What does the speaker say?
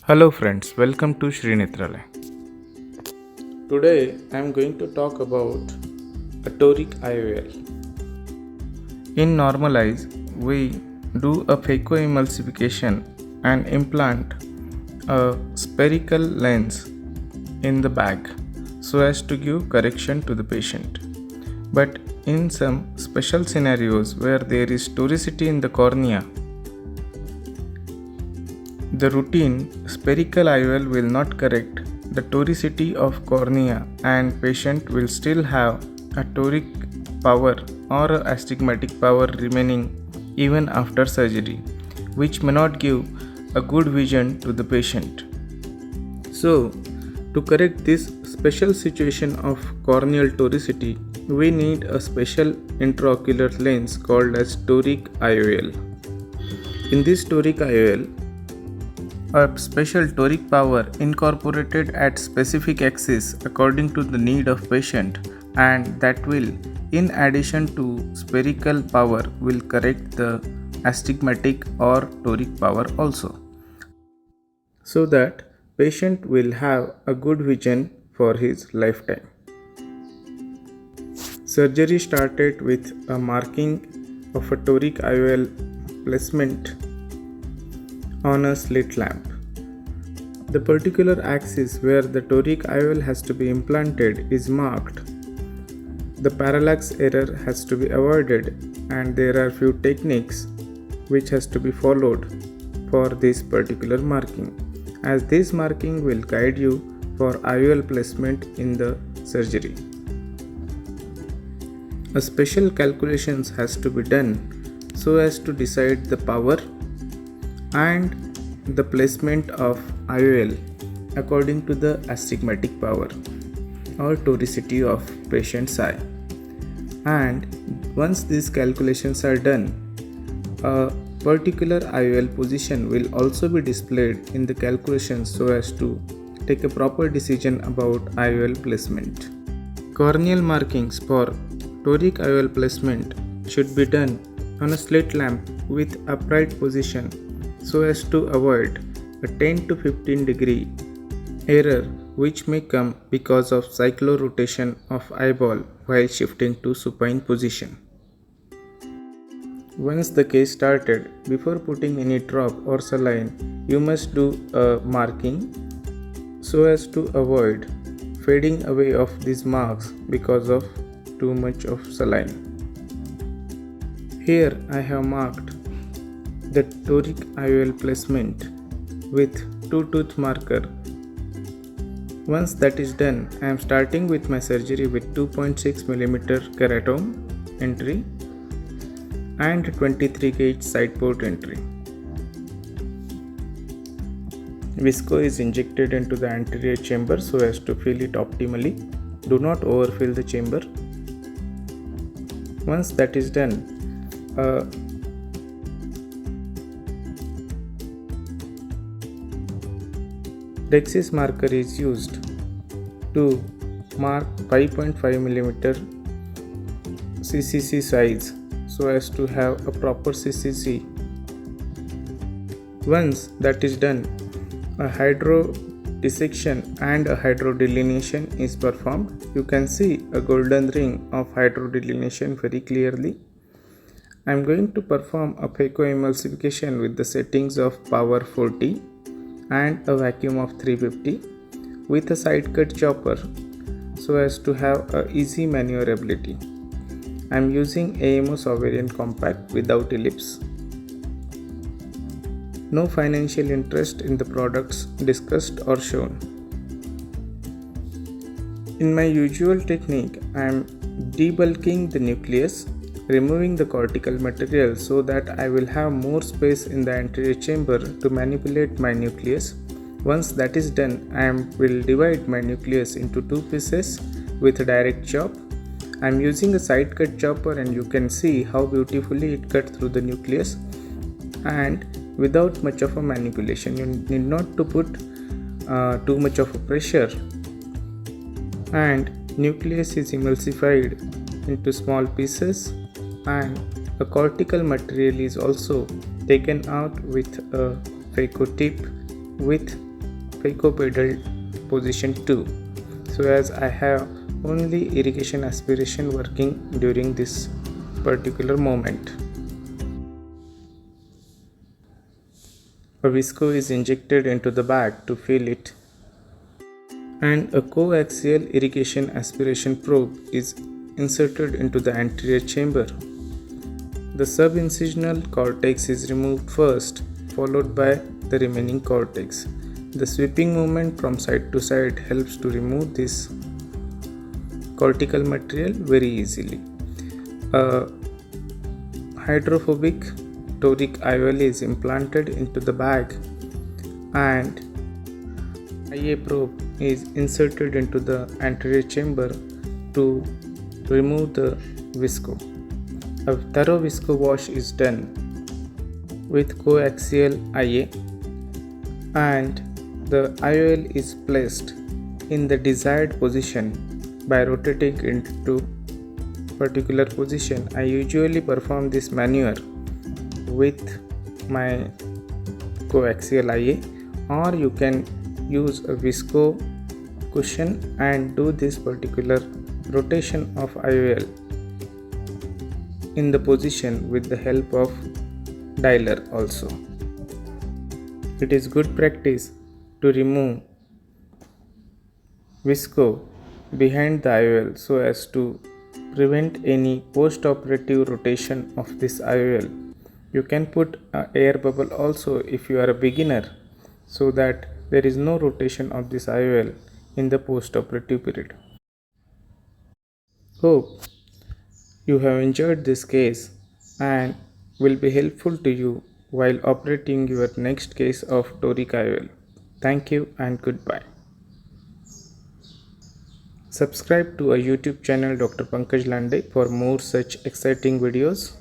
Hello friends, welcome to SHREE NETRALAYA. Today I am going to talk about a toric IOL. In normal eyes, we do a phacoemulsification and implant a spherical lens in the bag so as to give correction to the patient. But in some special scenarios where there is toricity in the cornea, the routine spherical IOL will not correct the toricity of cornea and patient will still have a toric power or a astigmatic power remaining even after surgery, which may not give a good vision to the patient. So, to correct this special situation of corneal toricity, we need a special intraocular lens called as Toric IOL. In this Toric IOL, a special toric power incorporated at specific axis according to the need of patient, and that will, in addition to spherical power, will correct the astigmatic or toric power also, so that patient will have a good vision for his lifetime. Surgery started with a marking of a toric IOL placement on a slit lamp. The particular axis where the toric IOL has to be implanted is marked. The parallax error has to be avoided, and there are few techniques which has to be followed for this particular marking, as this marking will guide you for IOL placement in the surgery. A special calculations has to be done so as to decide the power and the placement of IOL according to the astigmatic power or toricity of patient's eye. And once these calculations are done, a particular IOL position will also be displayed in the calculations so as to take a proper decision about IOL placement. Corneal markings for toric IOL placement should be done on a slit lamp with upright position so as to avoid a 10 to 15 degree error which may come because of cyclorotation of eyeball while shifting to supine position. Once the case started, before putting any drop or saline, you must do a marking so as to avoid fading away of these marks because of too much of saline. Here I have marked the toric IOL placement with 2-tooth marker. Once that is done, I am starting with my surgery with 2.6 mm keratome entry and 23 gauge side port entry. Visco is injected into the anterior chamber so as to fill it optimally. Do not overfill the chamber. Once that is done, Dexis marker is used to mark 5.5 mm CCC size so as to have a proper CCC. Once that is done, a hydro dissection and a hydro delineation is performed. You can see a golden ring of hydro delineation very clearly. I am going to perform a phacoemulsification with the settings of power 40 and a vacuum of 350 with a side cut chopper so as to have a easy maneuverability. I am using AMO Sovereign Compact without ellipse. No financial interest in the products discussed or shown. In my usual technique, I am debulking the nucleus, removing the cortical material so that I will have more space in the anterior chamber to manipulate my nucleus. Once that is done, I will divide my nucleus into two pieces with a direct chop. I am using a side cut chopper and you can see how beautifully it cut through the nucleus and without much of a manipulation. You need not to put too much of a pressure, and nucleus is emulsified into small pieces and a cortical material is also taken out with a phaco tip with phacoemulsification position 2. So as I have only irrigation aspiration working during this particular moment. A visco is injected into the bag to fill it, and a coaxial irrigation aspiration probe is inserted into the anterior chamber. The subincisional cortex is removed first, followed by the remaining cortex. The sweeping movement from side to side helps to remove this cortical material very easily. A hydrophobic toric IOL is implanted into the bag, and IA probe is inserted into the anterior chamber to remove the visco. A thorough visco wash is done with coaxial IA, and the IOL is placed in the desired position by rotating into particular position. I usually perform this maneuver with my coaxial IA, or you can use a visco cushion and do this particular rotation of IOL in the position with the help of dialer also. It is good practice to remove visco behind the IOL so as to prevent any post-operative rotation of this IOL. You can put an air bubble also if you are a beginner, so that there is no rotation of this IOL in the post-operative period. Hope you have enjoyed this case and will be helpful to you while operating your next case of toric IOL. Thank you and goodbye. Subscribe to our YouTube channel Dr. Pankaj Lande for more such exciting videos.